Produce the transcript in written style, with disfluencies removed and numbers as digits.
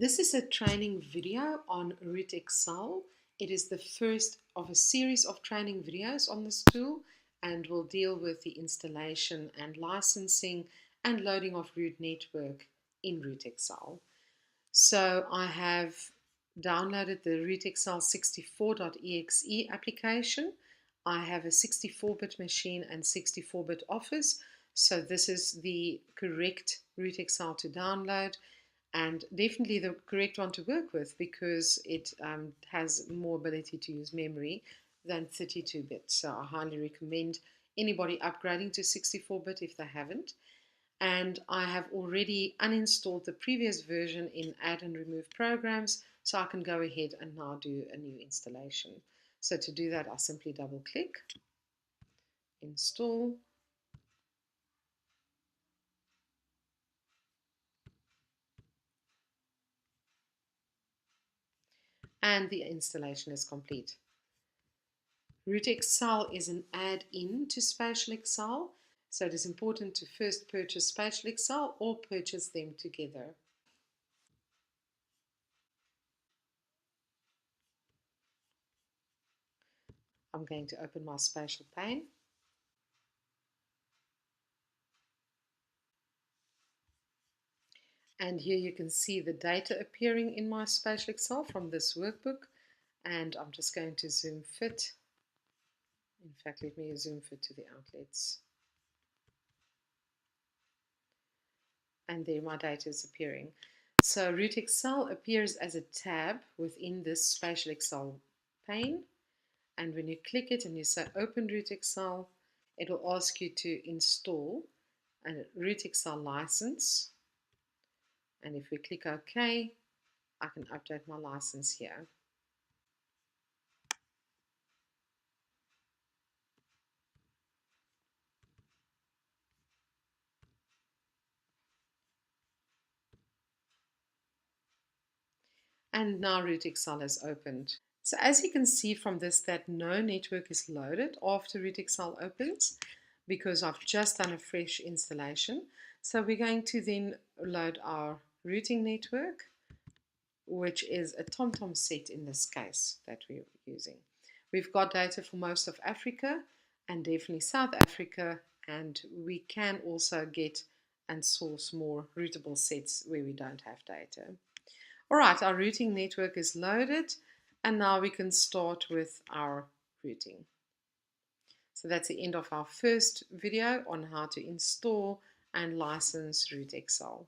This is a training video on RouteXL. It is the first of a series of training videos on this tool and will deal with the installation and licensing and loading of Route Network in RouteXL. So I have downloaded the RouteXL 64.exe application. I have a 64-bit machine and 64-bit Office. So this is the correct RouteXL to download, and definitely the correct one to work with because it has more ability to use memory than 32-bit. So I highly recommend anybody upgrading to 64-bit if they haven't. And I have already uninstalled the previous version in Add and Remove Programs, so I can go ahead and now do a new installation. So to do that, I simply double click, install, and the installation is complete. RouteXL is an add-in to Spatial Excel, so it is important to first purchase Spatial Excel or purchase them together. I'm going to open my Spatial pane. And here you can see the data appearing in my Spatial Excel from this workbook. And I'm just going to zoom fit. In fact, let me zoom fit to the outlets. And there my data is appearing. So RouteXL appears as a tab within this Spatial Excel pane. And when you click it and you say Open RouteXL, it will ask you to install a RouteXL license. And if we click OK, I can update my license here. And now RouteXL is opened. So as you can see from this that no network is loaded after RouteXL opens because I've just done a fresh installation. So we're going to then load our routing network, which is a TomTom set in this case that we're using. We've got data for most of Africa and definitely South Africa, and we can also get and source more routable sets where we don't have data. All right, our routing network is loaded, and now we can start with our routing. So that's the end of our first video on how to install and license RouteXL.